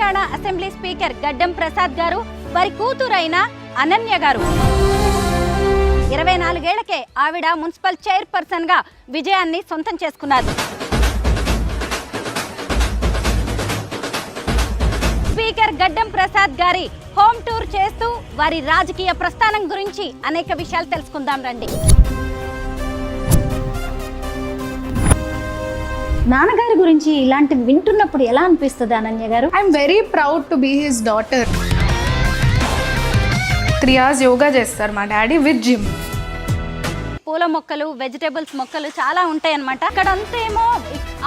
Telangana assembly speaker గడ్డం ప్రసాద్ గారు వారి కూతురైన అనన్య గారు 24 ఏళ్లకే ఆవిడ మున్సిపల్ చైర్పర్సన్ గా విజయాన్ని సొంతం చేసుకున్నారు. స్పీకర్ గడ్డం ప్రసాద్ గారి హోమ్ టూర్ చేస్తూ వారి రాజకీయ ప్రస్థానం గురించి అనేక విషయాలు తెలుసుకుందాం రండి. నాన్నగారి గురించి ఇలాంటివి వింటున్నప్పుడు ఎలా అనిపిస్తుంది అనన్య గారు? I'm very proud to be his daughter. 3 hours yoga చేస్తారు మా డాడీ విత్ జిమ్. పూల మొక్కలు, వెజిటేబుల్స్ మొక్కలు చాలా ఉంటాయి అన్నమాట. అక్కడంతా ఏమో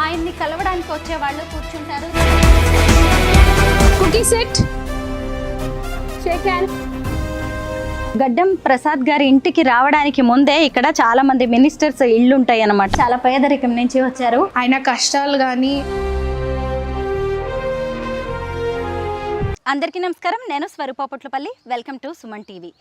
ఆయన్ని కలవడానికి వచ్చే వాళ్ళు కూర్చుంటారు. Cookie set, shake hand. Gaddam Prasad గారి ఇంటికి రావడానికి ముందే ఇక్కడ చాలా మంది మినిస్టర్స్ ఇళ్ళు ఉంటాయి అన్నమాట. చాలా పేదరికం నుంచి వచ్చారు. ఆయన కష్టాలు కానీ. అందరికీ నమస్కారం, నేను Swarupa Putlapalli. Welcome to Suman TV.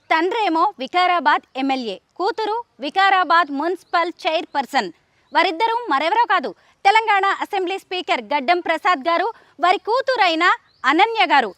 తండ్రేమో వికారాబాద్ ఎమ్మెల్యే, కూతురు వికారాబాద్ మున్సిపల్ చైర్పర్సన్. వారిద్దరూ మరెవరో కాదు, తెలంగాణ అసెంబ్లీ స్పీకర్ గడ్డం ప్రసాద్ గారు వారి కూతురైన అనన్య గారు.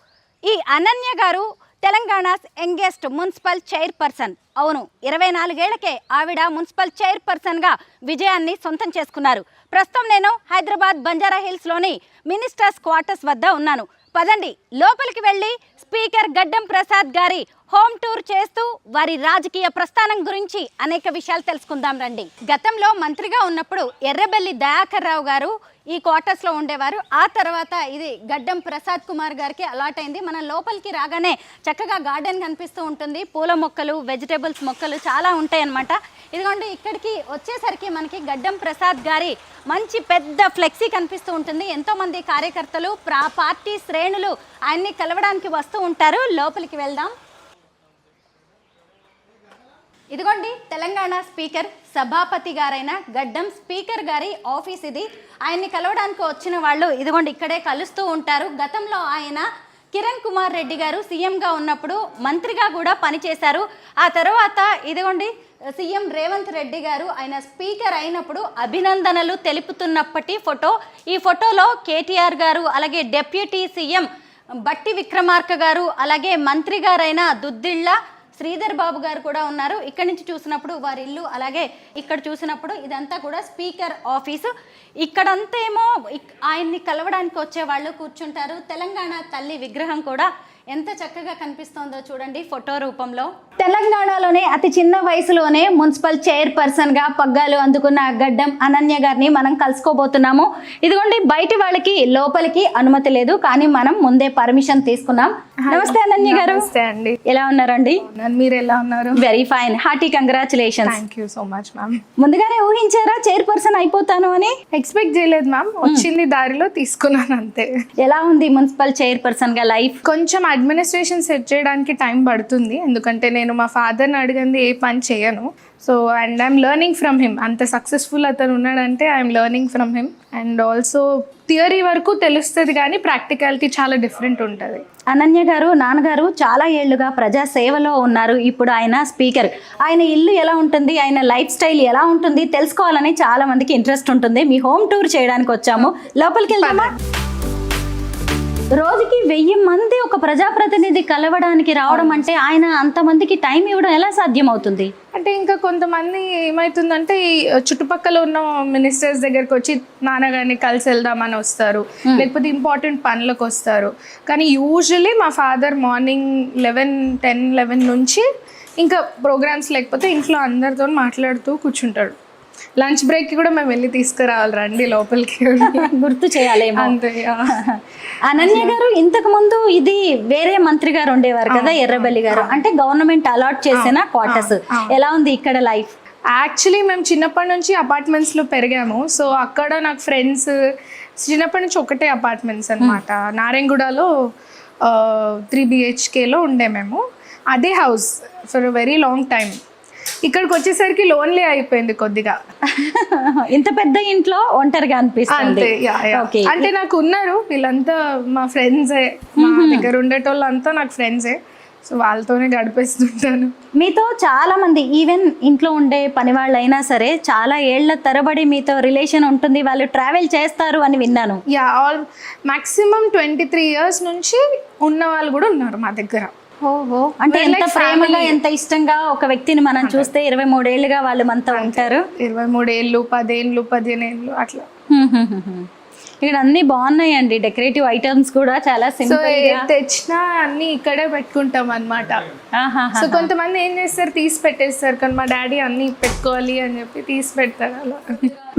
ఈ అనన్య గారు తెలంగాణ యంగెస్ట్ మున్సిపల్ చైర్పర్సన్. అవును, 24 ఏళ్లకే ఆవిడ మున్సిపల్ చైర్పర్సన్గా విజయాన్ని సొంతం చేసుకున్నారు. ప్రస్తుతం నేను హైదరాబాద్ బంజారా హిల్స్లోని మినిస్టర్స్ క్వార్టర్స్ వద్ద ఉన్నాను. పదండి లోపలికి వెళ్ళి స్పీకర్ గడ్డం ప్రసాద్ గారి హోమ్ టూర్ చేస్తూ వారి రాజకీయ ప్రస్థానం గురించి అనేక విషయాలు తెలుసుకుందాం రండి. గతంలో మంత్రిగా ఉన్నప్పుడు ఎర్రబెల్లి దయాకర్ రావు గారు ఈ క్వార్టర్స్లో ఉండేవారు. ఆ తర్వాత ఇది గడ్డం ప్రసాద్ కుమార్ గారికి అలాట్ అయింది. మనం లోపలికి రాగానే చక్కగా గార్డెన్ కనిపిస్తూ ఉంటుంది. పూల మొక్కలు, వెజిటేబుల్స్ మొక్కలు చాలా ఉంటాయి అన్నమాట. ఇదిగోండి, ఇక్కడికి వచ్చేసరికి మనకి గడ్డం ప్రసాద్ గారి మంచి పెద్ద ఫ్లెక్సీ కనిపిస్తూ ఉంటుంది. ఎంతోమంది కార్యకర్తలు, పార్టీ శ్రేణులు ఆయన్ని కలవడానికి వస్తూ ఉంటారు. లోపలికి వెళ్దాం. ఇదిగోండి, తెలంగాణ స్పీకర్ సభాపతి గారైన గడ్డం స్పీకర్ గారి ఆఫీస్ ఇది. ఆయన్ని కలవడానికి వచ్చిన వాళ్ళు ఇదిగోండి ఇక్కడే కలుస్తూ ఉంటారు. గతంలో ఆయన కిరణ్ కుమార్ రెడ్డి గారు సీఎంగా ఉన్నప్పుడు మంత్రిగా కూడా పనిచేశారు. ఆ తర్వాత ఇదిగోండి సీఎం రేవంత్ రెడ్డి గారు ఆయన స్పీకర్ అయినప్పుడు అభినందనలు తెలుపుతున్నప్పటి ఫోటో. ఈ ఫోటోలో కేటీఆర్ గారు, అలాగే డిప్యూటీ సీఎం బట్టి విక్రమార్క గారు, అలాగే మంత్రి గారైన దుద్దిళ్ళ శ్రీధర్ బాబు గారు కూడా ఉన్నారు. ఇక్కడి నుంచి చూసినప్పుడు వారి ఇల్లు, అలాగే ఇక్కడ చూసినప్పుడు ఇదంతా కూడా స్పీకర్ ఆఫీసు. ఇక్కడంతా ఏమో ఆయన్ని కలవడానికి వచ్చే వాళ్ళు కూర్చుంటారు. తెలంగాణ తల్లి విగ్రహం కూడా ఎంత చక్కగా కనిపిస్తోందో చూడండి ఫోటో రూపంలో. తెలంగాణలోనే అతి చిన్న వయసులోనే మున్సిపల్ చైర్పర్సన్గా పగ్గాలు అందుకున్న గడ్డం అనన్య గారిని మనం కలుసుకోబోతున్నాము. ఇదిగోండి, బయటి వాళ్ళకి లోపలికి అనుమతి లేదు, కానీ మనం ముందే పర్మిషన్ తీసుకున్నాం. నమస్తే అనన్య గారు. నమస్తే అండి. ఎలా ఉన్నారండి? మీరు ఎలా ఉన్నారు? Very fine. Hearty congratulations. Thank you so much ma'am. ముందుగానే ఊహించారా చైర్పర్సన్ అయిపోతాను అని? ఎక్స్పెక్ట్ చేయలేదు మ్యామ్, వచ్చింది దారిలో తీసుకున్నాను అంతే. ఎలా ఉంది మున్సిపల్ చైర్పర్సన్ గా లైఫ్? కొంచెం అడ్మినిస్ట్రేషన్ సెట్ చేయడానికి టైం పడుతుంది, ఎందుకంటే నేను మా ఫాదర్ని అడిగింది ఏ పని చేయను. So and I'm learning from him. అంత సక్సెస్ఫుల్ అతను ఉన్నాడంటే I'm learning from him. And also theory వరకు తెలుస్తుంది, కానీ ప్రాక్టికాలిటీ చాలా డిఫరెంట్ ఉంటుంది. అనన్య గారు, నాన్నగారు చాలా ఏళ్లుగా ప్రజా సేవలో ఉన్నారు. ఇప్పుడు ఆయన స్పీకర్. ఆయన ఇల్లు ఎలా ఉంటుంది, ఆయన లైఫ్ స్టైల్ ఎలా ఉంటుంది తెలుసుకోవాలని చాలా మందికి ఇంట్రెస్ట్ ఉంటుంది. మీ హోమ్ టూర్ చేయడానికి వచ్చాము. లోపలికి వెళ్దామా? రోజుకి 1000 మంది ఒక ప్రజాప్రతినిధి కలవడానికి రావడం అంటే ఆయన అంతమందికి టైం ఇవ్వడం ఎలా సాధ్యం అవుతుంది? అంటే ఇంకా కొంతమంది ఏమవుతుందంటే ఈ చుట్టుపక్కల ఉన్న మినిస్టర్స్ దగ్గరికి వచ్చి నాన్నగారిని కలిసి వెళ్దామని వస్తారు, లేకపోతే ఇంపార్టెంట్ పనులకు వస్తారు. కానీ యూజువలీ మా ఫాదర్ మార్నింగ్ 10-11 నుంచి ఇంకా ప్రోగ్రామ్స్ లేకపోతే ఇంట్లో అందరితో మాట్లాడుతూ కూర్చుంటాడు. లంచ్ బ్రేక్ కూడా మేము వెళ్ళి తీసుకురావాలి, రండి లోపలికి గుర్తు చేయాలి అంతే. అనన్య గారు ఇంతకు ముందు ఇది వేరే మంత్రి గారు ఉండేవారు కదా, ఎర్రబెల్లి గారు, అంటే గవర్నమెంట్ అలాట్ చేసిన క్వార్టర్స్. ఎలా ఉంది ఇక్కడ లైఫ్? యాక్చువల్లీ మేము చిన్నప్పటి నుంచి అపార్ట్మెంట్స్లో పెరిగాము. సో అక్కడ నాకు ఫ్రెండ్స్ చిన్నప్పటి నుంచి ఒకటే అపార్ట్మెంట్స్ అనమాట. నారాయణగూడలో 3 BHKలో ఉండే మేము. అదే house for very long time. ఇక్కడికి వచ్చేసరికి లోన్లీ అయిపోయింది కొద్దిగా. ఇంత పెద్ద ఇంట్లో ఒంటరిగా అనిపిస్తుంది. అంటే నాకు ఉన్నారు వీళ్ళంతా మా ఫ్రెండ్సే, మా దగ్గర ఉండేటోళ్ళు అంతా నాకు ఫ్రెండ్సే. సో వాళ్ళతోనే గడిపేస్తుంటాను. మీతో చాలా మంది ఈవెన్ ఇంట్లో ఉండే పని వాళ్ళైనా సరే చాలా ఏళ్ల తరబడి మీతో రిలేషన్ ఉంటుంది, వాళ్ళు ట్రావెల్ చేస్తారు అని విన్నాను. యా, మాక్సిమం 23 years నుంచి ఉన్న వాళ్ళు కూడా ఉన్నారు మా దగ్గర. ఓహో, అంటే ఎంత ప్రేమగా ఎంత ఇష్టంగా ఒక వ్యక్తిని మనం చూస్తే 23 ఏళ్ళుగా వాళ్ళు మనతో ఉంటారు. 23 ఏళ్ళు, 10 ఏళ్ళు, 15 ఏళ్ళు అట్లా. ఇక్కడ అన్ని బాగున్నాయండి, డెకరేటివ్ ఐటమ్స్ కూడా చాలా సో సింపుల్ గా. తెచ్చినా అన్ని ఇక్కడే పెట్టుకుంటాం అన్నమాట. సో కొంతమంది ఏం చేస్తారు, తీసి పెట్టేస్తారు, కానీ మా డాడీ అన్ని పెట్టుకోవాలి అని చెప్పి తీసి పెడతారు అలా.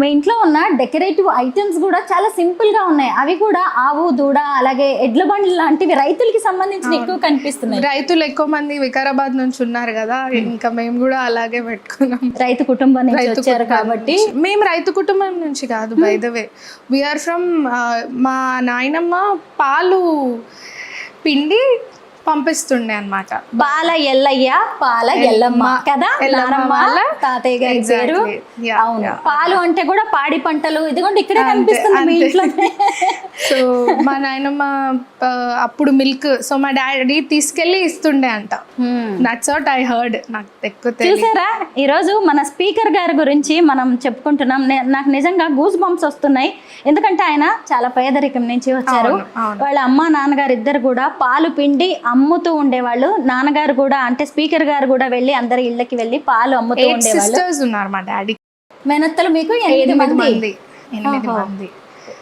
మీ ఇంట్లో ఉన్న డెకరేటివ్ ఐటమ్స్ కూడా చాలా సింపుల్ గా ఉన్నాయి. అవి కూడా ఆవు దూడ అలాగే ఎడ్ల బండి లాంటివి రైతులకి సంబంధించిన ఎక్కువ కనిపిస్తున్నాయి. రైతులు ఎక్కువ మంది వికారాబాద్ నుంచి ఉన్నారు కదా, ఇంకా మేము కూడా అలాగే పెట్టుకున్నాం. రైతు కుటుంబం నుంచి వచ్చారు కాబట్టి. మేము రైతు కుటుంబం నుంచి కాదు, by the way we are from, మా నాయనమ్మ పాలు పిండి పంపిస్తుండే అన్నమాట. పాల ఎల్లయ్య పాల ఎల్లమ్మ కదా, నానమ్మ తాతయ్య గారి పేరు. అవును, పాలు అంటే కూడా పాడి పంటలు. ఇదిగోండి ఇక్కడే కనిపిస్తుంది మీ ఇంట్లో. సో మా నాయనమ్మ అప్పుడు మిల్క్, సో మా డాడీ తీసుకెళ్లి ఇస్తుండే అంట. That's what I heard. నాకు ఎక్కువ చూసారా, ఈరోజు మన స్పీకర్ గారి గురించి మనం చెప్పుకుంటున్నాం. నాకు నిజంగా గూస్ బంప్స్ వస్తున్నాయి, ఎందుకంటే ఆయన చాలా పేదరికం నుంచి వచ్చారు. వాళ్ళ అమ్మ నాన్నగారు ఇద్దరు కూడా పాలు పిండి అమ్ముతూ ఉండేవాళ్ళు. నాన్నగారు కూడా అంటే స్పీకర్ గారు కూడా వెళ్ళి అందరి ఇళ్ళకి వెళ్ళి పాలు అమ్ముతూ ఉండేవాళ్ళు. ఉన్నారు మా డాడీ. మేనత్తలు మీకు 8 మంది.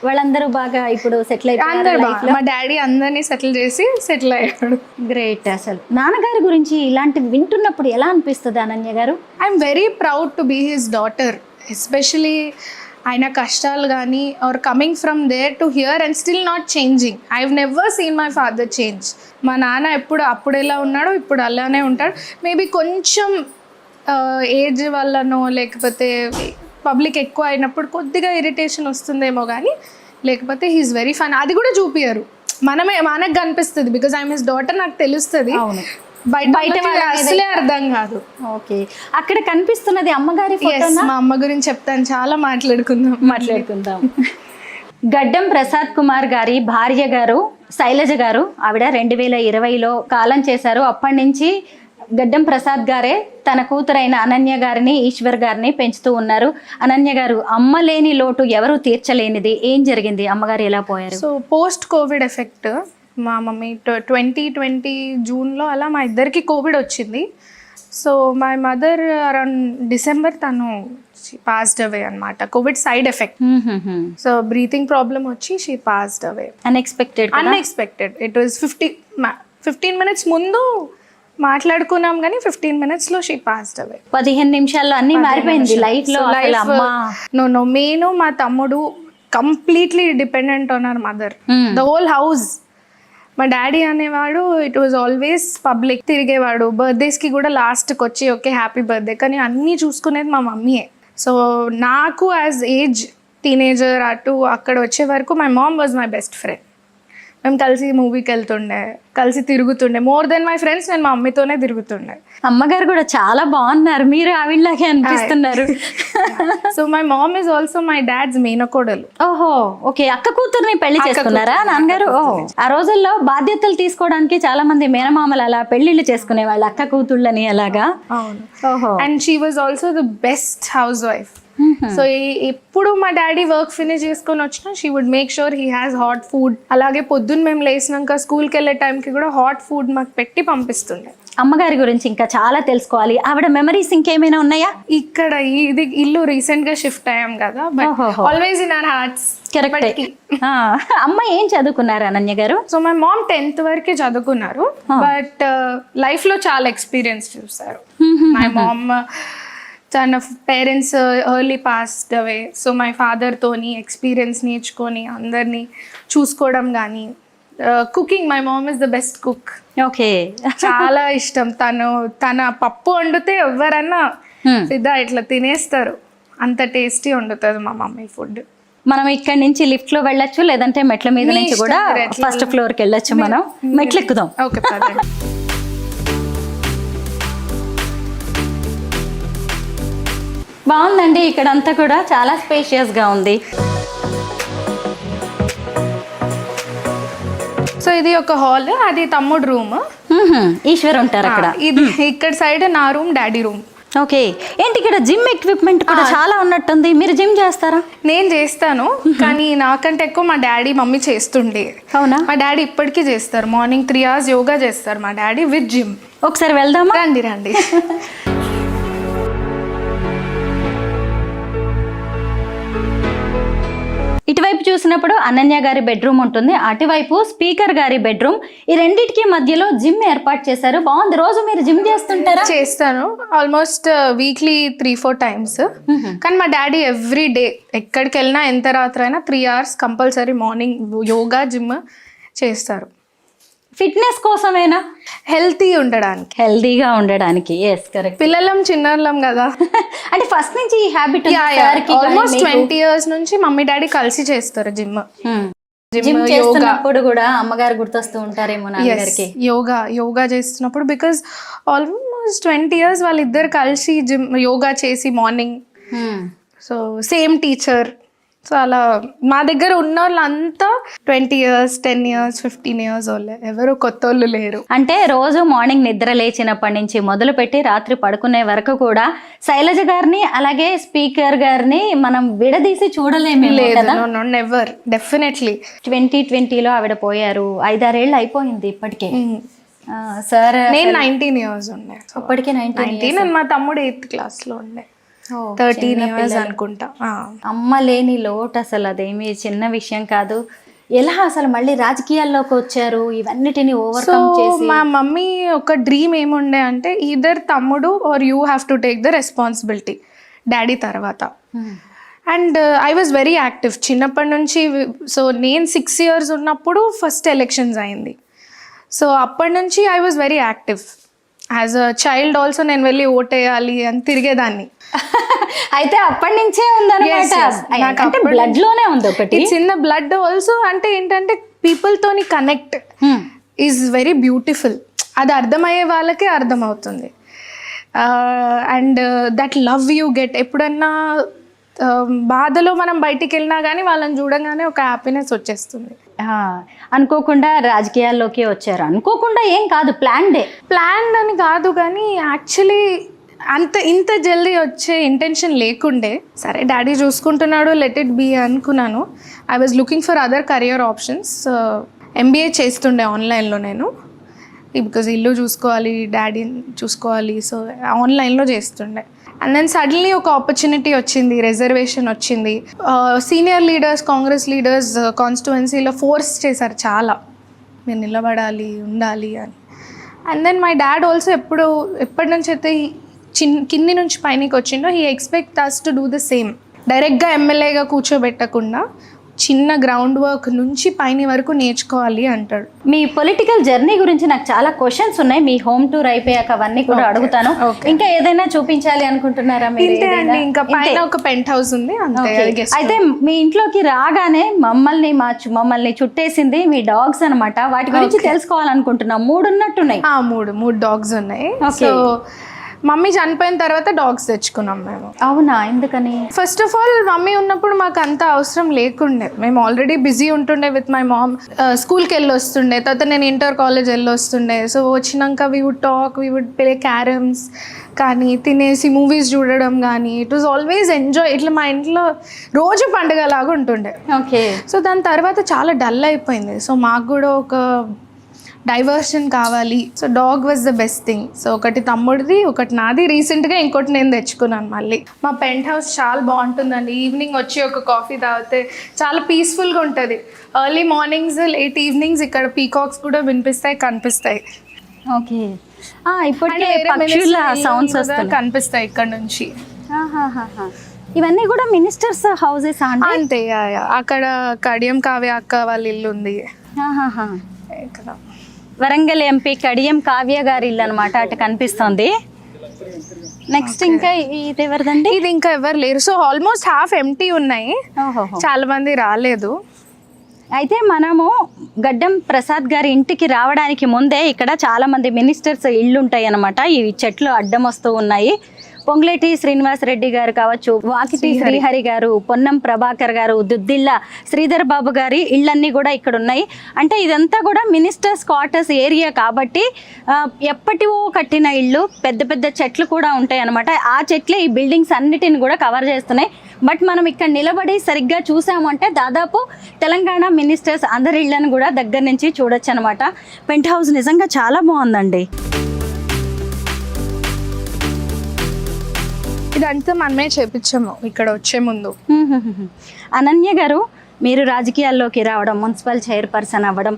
వాళ్ళందరూ బాగా ఇప్పుడు సెటిల్ అయిపోయారు. మా డాడీ అందరినీ సెటిల్ చేసి సెటిల్ అయ్యాడు. గ్రేట్. అసలు నాన్నగారి గురించి ఇలాంటివి వింటున్నప్పుడు ఎలా అనిపిస్తుంది అనన్య గారు? I'm very proud to be his daughter, especially ఆయన కష్టాలు కానీ are coming from there to here and still not changing. I have never seen my father change. మా నాన్న అప్పుడు ఎలా ఉన్నాడో ఇప్పుడు అలానే ఉంటాడు. మేబీ కొంచెం ఏజ్ వల్లనో లేకపోతే పబ్లిక్ ఎక్కువ అయినప్పుడు కొద్దిగా ఇరిటేషన్ వస్తుందేమో, కానీ లేకపోతే హీఈస్ వెరీ ఫన్. అది కూడా చూపియరు, మనకు కనిపిస్తుంది. బికాజ్ ఐఎమ్ హిస్ డాటర్, నాకు తెలుస్తుంది. బయట అసలే అర్థం కాదు. ఓకే, అక్కడ కనిపిస్తున్నది అమ్మగారి ఫోటో. మా అమ్మ గురించి చెప్తాను, చాలా మాట్లాడుకుందాం. గడ్డం ప్రసాద్ కుమార్ గారి భార్య గారు శైలజ గారు, ఆవిడ 2020లో కాలం చేశారు. అప్పటి నుంచి గడ్డం ప్రసాద్ గారే తన కూతురైన అనన్య గారిని ఈశ్వర్ గారిని పెంచుతూ ఉన్నారు. అనన్య గారు, అమ్మ లేని లోటు ఎవరు తీర్చలేనిది. ఏం జరిగింది, అమ్మగారు ఎలా పోయారు? సో పోస్ట్ కోవిడ్ ఎఫెక్ట్, మా మమ్మీ 2020 జూన్లో అలా మా ఇద్దరికి కోవిడ్ వచ్చింది. So my mother around December తను పాస్డ్ అవే అనమాట. Covid side effect. So breathing problem వచ్చి she passed away. Unexpected. It was 15 minutes ముందు మాట్లాడుకున్నాం, కానీ 15 minutesలో షీ పాస్డ్ అవే. 15 నిమిషాల్లో అన్ని మారిపోయింది లైఫ్ లో. నో నేను మా తమ్ముడు completely dependent on our mother. The whole house. మా డాడీ అనేవాడు ఇట్ వాజ్ ఆల్వేస్ పబ్లిక్, తిరిగేవాడు. బర్త్డేస్కి కూడా లాస్ట్కి వచ్చి ఓకే హ్యాపీ బర్త్డే, కానీ అన్నీ చూసుకునేది మా మమ్మీయే. సో నాకు యాజ్ ఏజ్ టీనేజర్ అక్కడ వచ్చే వరకు my mom was my best friend. మేము కలిసి మూవీకి వెళ్తుండే, కలిసి తిరుగుతుండే. మోర్ దెన్ మై ఫ్రెండ్స్ నేను మా మమ్మీతోనే తిరుగుతుండే. అమ్మగారు కూడా చాలా బాగున్నారు, మీరు ఆవిడలాగే అనిపిస్తున్నారు. So my mom is also my dad's మేనకోడలు. ఓహో, ఓకే. అక్క కూతుర్ని పెళ్లి చేసుకున్నారా నాన్నగారు? ఆ రోజుల్లో బాధ్యతలు తీసుకోవడానికి చాలా మంది మేనమామలు అలా పెళ్లిళ్ళు చేసుకునే వాళ్ళు, అక్క కూతుళ్ళని అలాగా. అవును. ఓహో. And she was also the best housewife. So ఎప్పుడు మా డాడీ వర్క్ ఫినిష్ చేసుకొని వచ్చినా she would make sure he has hot food. అలాగే పొద్దున్న మేము లేసినాక స్కూల్కి వెళ్ళే టైంకి కూడా హాట్ ఫుడ్ మాకు పెట్టి పంపిస్తుండే. అమ్మగారి గురించి ఇంకా చాలా తెలుసుకోవాలి. ఆవిడ మెమరీస్ ఇంకేమైనా ఉన్నాయా? ఇక్కడ ఇది ఇల్లు రీసెంట్ గా షిఫ్ట్ అయ్యాం కదా, but always in our hearts. Correct. అమ్మ ఏం చదువుకున్నారు అనన్య గారు? సో మై మామ్ 10th వరకే చదువుకున్నారు, బట్ లైఫ్ లో చాలా ఎక్స్పీరియన్స్ చూసారు. మై మామ్ తన parents early passed away. So my ఫాదర్తోని ఎక్స్పీరియన్స్ నేర్చుకొని అందరినీ చూసుకోవడం కానీ, cooking, my mom is the best cook. Okay, చాలా ఇష్టం. తన పప్పు వండితే ఎవరన్నా సిద్ధా ఇట్లా తినేస్తారు, అంత టేస్టీ వండుతుంది మా మమ్మీ ఫుడ్. మనం ఇక్కడ నుంచి లిఫ్ట్ లో వెళ్ళొచ్చు, లేదంటే మెట్ల మీద నుంచి కూడా ఫస్ట్ ఫ్లోర్కి వెళ్ళొచ్చు. మనం మెట్లు ఎక్కుదాం. ఓకే. బాగుందండి, ఇక్కడంతా కూడా చాలా స్పేషియస్గా ఉంది. సో ఇది ఒక హాల్, అది తమ్ముడు రూమ్. ఈశ్వర్ ఉంటారు అక్కడ. ఇది ఇక్కడ సైడ్ నా రూమ్, డాడీ రూమ్. ఓకే, ఏంటి ఇక్కడ జిమ్ ఎక్విప్మెంట్ కూడా చాలా ఉన్నట్టుంది. మీరు జిమ్ చేస్తారా? నేను చేస్తాను, కానీ నాకంటే ఎక్కువ మా డాడీ మమ్మీ చేస్తుండే. అవునా? మా డాడీ ఇప్పటికీ చేస్తారు. మార్నింగ్ 3 hours యోగా చేస్తారు మా డాడీ విత్ జిమ్. ఒకసారి వెళ్దామా? రండి రండి. ఇటువైపు చూసినప్పుడు అనన్య గారి బెడ్రూమ్ ఉంటుంది, అటువైపు స్పీకర్ గారి బెడ్రూమ్. ఈ రెండిటికి మధ్యలో జిమ్ ఏర్పాటు చేశారు. బాగుంది. రోజు మీరు జిమ్ చేస్తుంటారా? చేస్తాను, ఆల్మోస్ట్ వీక్లీ 3-4 times. కానీ మా డాడీ ఎవ్రీ డే ఎక్కడికి వెళ్ళినా ఎంత రాత్రి అయినా 3 hours compulsory morning yoga gym చేస్తారు. ఫిట్నెస్ కోసమేనా? హెల్తీ ఉండడానికి. హెల్దీగా ఉండడానికి. Yes, correct. పిల్లలం చిన్నలం కదా. అంటే ఫస్ట్ నుంచి ఈ హ్యాబిట్ ఆల్మోస్ట్ 20 years నుంచి మమ్మీ డాడీ కలిసి చేస్తారు జిమ్. జిమ్ చేస్తున్నప్పుడు కూడా అమ్మగారు గుర్తొస్తూ ఉంటారేమో నాన్నగారికి. యోగా చేస్తున్నప్పుడు, బికాజ్ ఆల్మోస్ట్ 20 years వాళ్ళిద్దరు కలిసి జిమ్ యోగా చేసి morning. So same teacher. So అలా మా దగ్గర ఉన్న వాళ్ళంతా 20 years, 10 years, 15 years వాళ్ళే, ఎవరు కొత్త వాళ్ళు లేరు. అంటే రోజు మార్నింగ్ నిద్ర లేచినప్పటి నుంచి మొదలు పెట్టి రాత్రి పడుకునే వరకు కూడా శైలజ గారిని అలాగే స్పీకర్ గారిని మనం విడదీసి చూడలేము. Never, definitely. 2020లో ఆవిడ పోయారు. 5-6 ఏళ్ళు అయిపోయింది ఇప్పటికే. సార్ నేను 19 years ఉండే ఇప్పటికే. 19 మా తమ్ముడు 8th class లో ఉండే. 13 years అనుకుంటా. అమ్మ లేని లోటు అసలు అదేమి చిన్న విషయం కాదు. ఎలా అసలు మళ్ళీ రాజకీయాల్లోకి వచ్చారు ఇవన్నిటిని ఓవర్కమ్ చేసి? మా మమ్మీ ఒక డ్రీమ్ ఏముండే అంటే ఈదర్ తమ్ముడు or you have to take the responsibility daddy తర్వాత. And I was very active చిన్నప్పటి నుంచి. సో నేను 6 years ఉన్నప్పుడు ఫస్ట్ ఎలక్షన్స్ అయింది. సో అప్పటి నుంచి I was very active. As a child also నేను వెళ్ళి ఓటేయాలి అని తిరిగేదాన్ని. అయితే అప్పటి నుంచే ఉందన్నమాట. బ్లడ్ లోనే ఉంది ఒకటి. చిన్న బ్లడ్ ఆల్సో. అంటే ఏంటంటే పీపుల్ తోని కనెక్ట్ ఈజ్ వెరీ బ్యూటిఫుల్. అది అర్థమయ్యే వాళ్ళకే అర్థమవుతుంది. And that love you get. ఎప్పుడన్నా బాధలో మనం బయటికి వెళ్ళినా కానీ వాళ్ళని చూడగానే ఒక హ్యాపీనెస్ వచ్చేస్తుంది. అనుకోకుండా రాజకీయాల్లోకి వచ్చారు. అనుకోకుండా ఏం కాదు, ప్లాన్ అని కాదు, కానీ యాక్చువల్లీ ఇంత జల్దీ వచ్చే ఇంటెన్షన్ లేకుండే. సరే డాడీ చూసుకుంటున్నాడు, లెట్ ఇట్ బీ అనుకున్నాను. I was looking for other career options. MBA చేస్తుండే ఆన్లైన్లో నేను, బికాజ్ ఇల్లు చూసుకోవాలి, డాడీని చూసుకోవాలి. సో ఆన్లైన్లో చేస్తుండే. అండ్ దెన్ సడన్లీ ఒక ఆపర్చునిటీ వచ్చింది, రిజర్వేషన్ వచ్చింది. సీనియర్ లీడర్స్, కాంగ్రెస్ లీడర్స్ కాన్స్టిట్యువెన్సీలో ఫోర్స్ చేశారు చాలా, మీరు నిలబడాలి, ఉండాలి అని. And then my dad also ఎప్పటి నుంచి అయితే కింది నుంచి పైనకి వచ్చిండో, he expect us to do the same. డైరెక్ట్గా ఎమ్మెల్యేగా కూర్చోబెట్టకుండా చిన్న గ్రౌండ్ వర్క్ నుంచి పైన వరకు నేర్చుకోవాలి అంటాడు. మీ పొలిటికల్ జర్నీ గురించి నాకు చాలా క్వశ్చన్స్ ఉన్నాయి. మీ హోమ్ టూర్ అయిపోయాక అవన్నీ కూడా అడుగుతాను. ఇంకా ఏదైనా చూపించాలి అనుకుంటున్నారా? ఇంకా పైన ఒక పెంట్ హౌస్ ఉంది అంతే. అయితే మీ ఇంట్లోకి రాగానే మమ్మల్ని చుట్టేసింది మీ డాగ్స్ అన్నమాట. వాటి గురించి తెలుసుకోవాలనుకుంటున్నాం. 3 ఉన్నట్టున్నాయి. 3 dogs ఉన్నాయి. సో మమ్మీ చనిపోయిన తర్వాత డాగ్స్ తెచ్చుకున్నాం మేము. అవునా? ఎందుకని? ఫస్ట్ ఆఫ్ ఆల్ మమ్మీ ఉన్నప్పుడు మాకు అంత అవసరం లేకుండే. మేము ఆల్రెడీ బిజీ ఉంటుండే విత్ మై మామ్. స్కూల్కి వెళ్ళి వస్తుండే, తర్వాత నేను ఇంటర్ కాలేజ్ వెళ్ళి వస్తుండే. సో వచ్చినాక we would talk, we would play carroms కానీ, తినేసి మూవీస్ చూడడం కానీ. It was always enjoy. ఇట్లా మా ఇంట్లో రోజు పండుగ లాగా ఉంటుండే. ఓకే. సో దాని తర్వాత చాలా డల్ అయిపోయింది. సో మాకు కూడా ఒక డైవర్షన్ కావాలి. So dog was the best thing. So ఒకటి తమ్ముడిది, ఒకటి నాది. రీసెంట్గా ఇంకోటి నేను తెచ్చుకున్నాను మళ్ళీ. మా పెంట్ హౌస్ చాలా బాగుంటుందండి. ఈవినింగ్ వచ్చి ఒక కాఫీ తాగితే చాలా పీస్ఫుల్గా ఉంటుంది. ఎర్లీ మార్నింగ్స్, లేట్ ఈవినింగ్స్ ఇక్కడ పీకాక్స్ కూడా కనిపిస్తాయి. ఓకే. ఇప్పటికే పక్షుల సౌండ్స్ కనిపిస్తాయి ఇక్కడ నుంచి. ఇవన్నీ కూడా మినిస్టర్స్ హౌసెస్ అంతే. అక్కడ కడియం కావ్య అక్క వాళ్ళ ఇల్లు ఉంది. ఇక్కడ వరంగల్ ఎంపీ కడియం కావ్య గారి ఇల్లు అనమాట. అటు కనిపిస్తుంది. నెక్స్ట్ ఇంకా ఇది ఎవరిదండి? ఇది ఇంకా ఎవరు లేరు. సో ఆల్మోస్ట్ హాఫ్ ఎంటీ ఉన్నాయి. చాలా మంది రాలేదు. అయితే మనము గడ్డం ప్రసాద్ గారి ఇంటికి రావడానికి ముందే ఇక్కడ చాలా మంది మినిస్టర్స్ ఇళ్ళు ఉంటాయి అన్నమాట. ఈ చెట్లు అడ్డం వస్తూ ఉన్నాయి. పొంగులేటి శ్రీనివాస్ రెడ్డి గారు కావచ్చు, వాకిటి శ్రీహరి గారు, పొన్నం ప్రభాకర్ గారు, దుద్దిల్ల శ్రీధర్ బాబు గారి ఇళ్ళన్నీ కూడా ఇక్కడ ఉన్నాయి. అంటే ఇదంతా కూడా మినిస్టర్స్ క్వార్టర్స్ ఏరియా కాబట్టి ఎప్పటివో కట్టిన ఇళ్ళు, పెద్ద పెద్ద చెట్లు కూడా ఉంటాయి అన్నమాట. ఆ చెట్లే ఈ బిల్డింగ్స్ అన్నిటిని కూడా కవర్ చేస్తున్నాయి. బట్ మనం ఇక్కడ నిలబడి సరిగ్గా చూసామంటే దాదాపు తెలంగాణ మినిస్టర్స్ అందరి ఇళ్లను కూడా దగ్గర నుంచి చూడొచ్చు అనమాట. పెంట్ హౌస్ నిజంగా చాలా బాగుందండి. ఇదంతా మనమే చేపించాము ఇక్కడ వచ్చే ముందు. అనన్య గారు, మీరు రాజకీయాల్లోకి రావడం, మున్సిపల్ చైర్పర్సన్ అవ్వడం,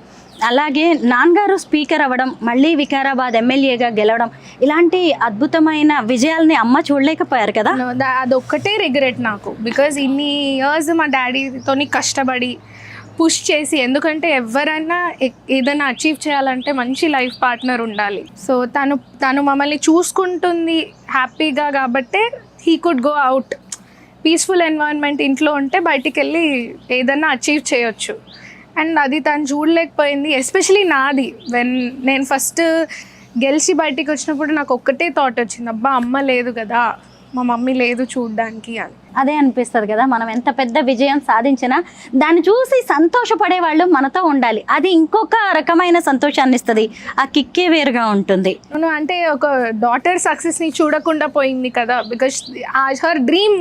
అలాగే నాన్నగారు స్పీకర్ అవ్వడం, మళ్ళీ వికారాబాద్ ఎమ్మెల్యేగా గెలవడం, ఇలాంటి అద్భుతమైన విజయాల్ని అమ్మ చూడలేకపోయారు కదా? అదొక్కటే రిగ్రెట్ నాకు. బికాజ్ ఇన్ని ఇయర్స్ మా డాడీతోని కష్టపడి పుష్ చేసి, ఎందుకంటే ఎవరైనా ఏదైనా అచీవ్ చేయాలంటే మంచి లైఫ్ పార్ట్నర్ ఉండాలి. సో తను మమ్మల్ని చూసుకుంటుంది హ్యాపీగా కాబట్టే he could go out. Peaceful environment ఇంట్లో ఉంటే బయటికి వెళ్ళి ఏదైనా అచీవ్ చేయొచ్చు. అండ్ అది తను చూడలేకపోయింది. ఎస్పెషలీ నాది, నేను ఫస్ట్ గెలిచి బయటికి వచ్చినప్పుడు నాకు ఒక్కటే థాట్ వచ్చింది, అబ్బా అమ్మ లేదు కదా, మా మమ్మీ లేదు చూడడానికి అని. అదే అనిపిస్తుంది కదా, మనం ఎంత పెద్ద విజయం సాధించినా దాన్ని చూసి సంతోషపడే వాళ్ళు మనతో ఉండాలి. అది ఇంకొక రకమైన సంతోషాన్ని ఇస్తుంది. ఆ కిక్కే వేరుగా ఉంటుంది. అంటే ఒక డాటర్ సక్సెస్ని చూడకుండా పోయింది కదా, బికాస్ హర్ డ్రీమ్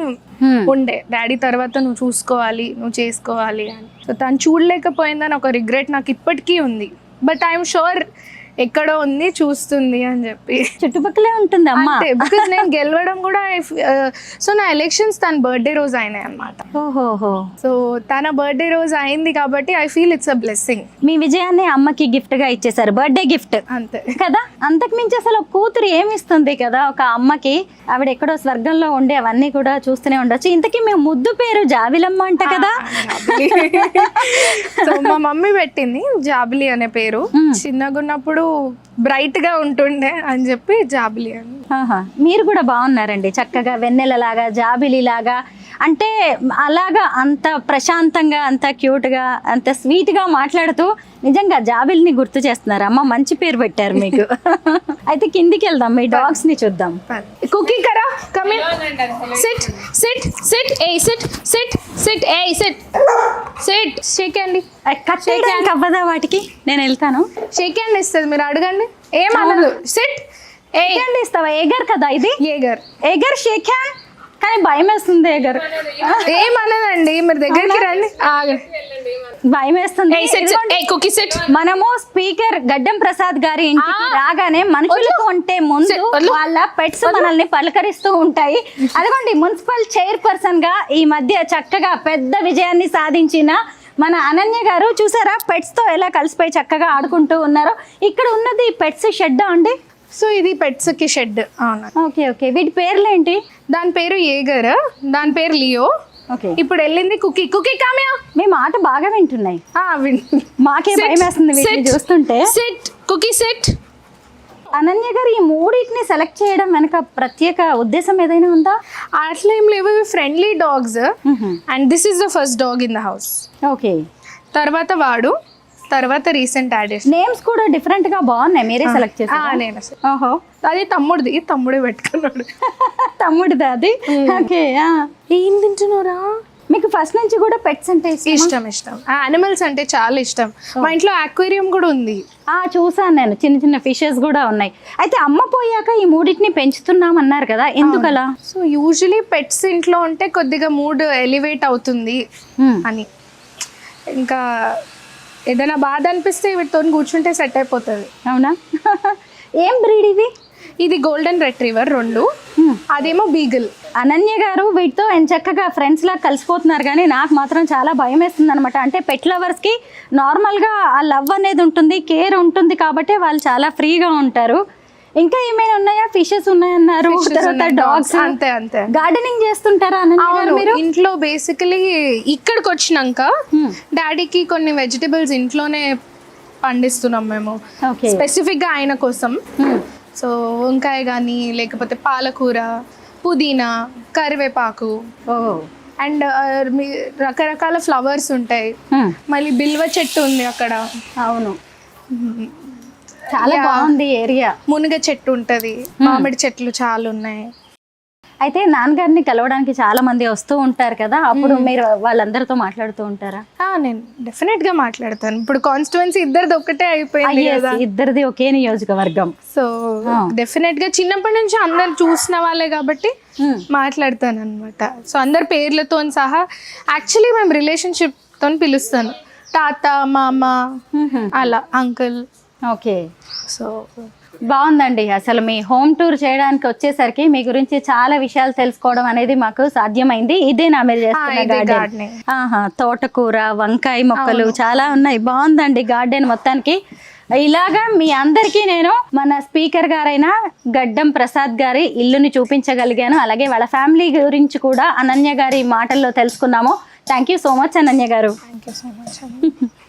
ఉండే డాడీ తర్వాత నువ్వు చూసుకోవాలి, నువ్వు చేసుకోవాలి అని. సో తను చూడలేకపోయిందని ఒక రిగ్రెట్ నాకు ఇప్పటికీ ఉంది. బట్ ఐఎమ్ షూర్ ఎక్కడో ఉంది, చూస్తుంది అని చెప్పి. చుట్టుపక్కలే ఉంటుంది అమ్మ. బికాస్ నేను గెలవడం కూడా సో నా ఎలక్షన్స్ తన బర్త్డే రోజు అయినాయి అనమాట. ఓహోహో. సో తన బర్త్డే రోజు అయింది కాబట్టి I feel it's a blessing. మీ విజయాన్ని అమ్మకి గిఫ్ట్ గా ఇచ్చేసారు, బర్త్డే గిఫ్ట్. అంతే కదా, అంతకు మించి అసలు ఒక కూతురు ఏమిస్తుంది కదా ఒక అమ్మకి. ఆవిడ ఎక్కడో స్వర్గంలో ఉండి అవన్నీ కూడా చూస్తూనే ఉండొచ్చు. ఇంతకీ మేము ముద్దు పేరు జాబిలమ్మ అంట కదా? సో మా మమ్మీ పెట్టింది జాబిలి అనే పేరు. చిన్నగా ఉన్నప్పుడు బ్రైట్ గా ఉంటుండే అని చెప్పి జాబిలి అని. మీరు కూడా బాగున్నారండి, చక్కగా వెన్నెలలాగా, జాబిలి లాగా. అంటే అలాగా అంత ప్రశాంతంగా, అంత క్యూట్గా, అంత స్వీట్గా మాట్లాడుతూ నిజంగా జాబిల్ని గుర్తు చేస్తున్నారు. అమ్మ మంచి పేరు పెట్టారు మీకు. అయితే కిందికి వెళ్దాం, మీ డాగ్స్ ని చూద్దాం. కుకీ కరా, come in, sit sit sit, ఏ సిట్ సిట్ సిట్, ఏ సిట్ సిట్. షేక్ హ్యాండ్ కట్టేయడానికి అవ్వదా వాటికి? నేను వెళ్తాను. షేక్ హ్యాండ్ ఇస్తుంది, మీరు అడగండి, ఏమనదు. సిట్. ఏ హ్యాండ్ ఇస్తావా? ఏగర్ కదా ఇది? ఏగర్. ఏగర్ షేక్ హ్యాండ్. కానీ భయం వేస్తుంది ఏగర్. ఏమనదండి, మీరు దగ్గరికి రండి. భయం వేస్తుంది. మనము స్పీకర్ గడ్డం ప్రసాద్ గారి ఇంటికి రాగానే మనుషులకు ఉంటే ముందు వాళ్ళ పెట్స్ మనల్ని పలకరిస్తూ ఉంటాయి. అదిగోండి, మున్సిపల్ చైర్పర్సన్ గా ఈ మధ్య చక్కగా పెద్ద విజయాన్ని సాధించిన మన అనన్య గారు చూసారా, పెట్స్ తో ఎలా కలిసిపోయి చక్కగా ఆడుకుంటూ ఉన్నారు. ఇక్కడ ఉన్నది పెట్స్ షెడ్ అండి. సో ఇది పెట్స్ కి షెడ్. అవునా? Okay okay. వీటి పేర్లు ఏంటి? దాని పేరు ఏగర్, దాని పేరు లియో. ఓకే. ఇప్పుడు వెళ్ళింది కుకీ. కుకీ కామ్యా. మీ మాట బాగా వింటున్నాయి. మాకే భయం వేస్తుంది వీటిని చూస్తుంటే. SIT cookie SIT. అనన్య గారు, ఈ మూడింటిని సెలెక్ట్ చేయడం వెనక ప్రత్యేక ఉద్దేశం ఏదైనా ఉందా? అట్లా ఏం లేవు, friendly dogs. And this is the first dog in the house. Okay. తర్వాత వాడు, తర్వాత రీసెంట్ యాడెస్. నేమ్స్ కూడా డిఫరెంట్ గా బాగున్నాయి. మీరే సెలెక్ట్ చేశారా? నేను. ఓహో. అది తమ్ముడిది, తమ్ముడే పెట్టుకున్నాడు. తమ్ముడిది అది? ఓకే. ఏం తింటున్నారా? మీకు ఫస్ట్ నుంచి కూడా పెట్స్ అంటే ఇష్టం? యానిమల్స్ అంటే చాలా ఇష్టం. మా ఇంట్లో అక్వేరియం కూడా ఉంది. చూసాను నేను, చిన్న చిన్న ఫిషెస్ కూడా ఉన్నాయి. అయితే అమ్మ పోయాక ఈ మూడింటిని పెంచుతున్నాం అన్నారు కదా, ఎందుకలా? సో యూజువలీ పెట్స్ ఇంట్లో ఉంటే కొద్దిగా మూడ్ ఎలివేట్ అవుతుంది అని. ఇంకా ఏదైనా బాధ అనిపిస్తే వీటితో కూర్చుంటే సెట్ అయిపోతుంది. అవునా? ఏం బ్రీడ్ ఇవి? ఇది గోల్డెన్ రెట్రీవర్ 2, అదేమో బీగిల్. అనన్య గారు వీటితో చక్కగా ఫ్రెండ్స్ లా కలిసిపోతున్నారు, కానీ నాకు మాత్రం చాలా భయం వేస్తుంది అనమాట. అంటే పెట్ లవర్స్కి నార్మల్గా ఆ లవ్ అనేది ఉంటుంది, కేర్ ఉంటుంది, కాబట్టి వాళ్ళు చాలా ఫ్రీగా ఉంటారు. ఇంకా ఏమైనా ఉన్నాయా? ఫిషెస్ ఉన్నాయన్నారు, తర్వాత డాగ్స్. అంతే అంతే. గార్డెనింగ్ చేస్తుంటారా అనన్య గారు మీరు? ఇంట్లో బేసికలీ ఇక్కడికి వచ్చినాక డాడీకి కొన్ని వెజిటబుల్స్ ఇంట్లోనే పండిస్తున్నాం మేము, స్పెసిఫిక్గా ఆయన కోసం. సో వంకాయ కానీ, లేకపోతే పాలకూర, పుదీనా, కరివేపాకు, అండ్ రకరకాల ఫ్లవర్స్ ఉంటాయి. మళ్ళీ బిల్వ చెట్టు ఉంది అక్కడ. అవును, చాలా బాగుంది ఏరియా. మునగ చెట్టు ఉంటది, మామిడి చెట్లు చాలా ఉన్నాయి. అయితే నాన్నగారిని కలవడానికి చాలా మంది వస్తూ ఉంటారు కదా, అప్పుడు మీరు వాళ్ళందరితో మాట్లాడుతూ ఉంటారా? నేను డెఫినెట్గా మాట్లాడతాను. ఇప్పుడు కాన్స్టిట్యువెన్సీ ఇద్దరిది ఒక్కటే అయిపోయింది Yes, కదా, ఇద్దరిది ఒకే నియోజకవర్గం. సో డెఫినెట్గా చిన్నప్పటి నుంచి అందరు చూసిన వాళ్ళే కాబట్టి మాట్లాడతాను అనమాట. సో అందరి పేర్లతో సహా యాక్చువల్లీ మేము రిలేషన్షిప్తో పిలుస్తాను, తాత, మామ, అలా అంకుల్. ఓకే, సో బాగుందండి. అసలు మీ హోమ్ టూర్ చేయడానికి వచ్చేసరికి మీ గురించి చాలా విషయాలు తెలుసుకోవడం అనేది మాకు సాధ్యమైంది. ఇదేనా మీరు చేస్తున్న గార్డెన్? తోటకూర, వంకాయ మొక్కలు చాలా ఉన్నాయి. బాగుందండి గార్డెన్ మొత్తానికి. ఇలాగా మీ అందరికీ నేను మన స్పీకర్ గారైన గడ్డం ప్రసాద్ గారి ఇల్లుని చూపించగలిగాను. అలాగే వాళ్ళ ఫ్యామిలీ గురించి కూడా అనన్య గారి మాటల్లో తెలుసుకున్నాము. Thank you so much Ananya గారు. Thank you so much.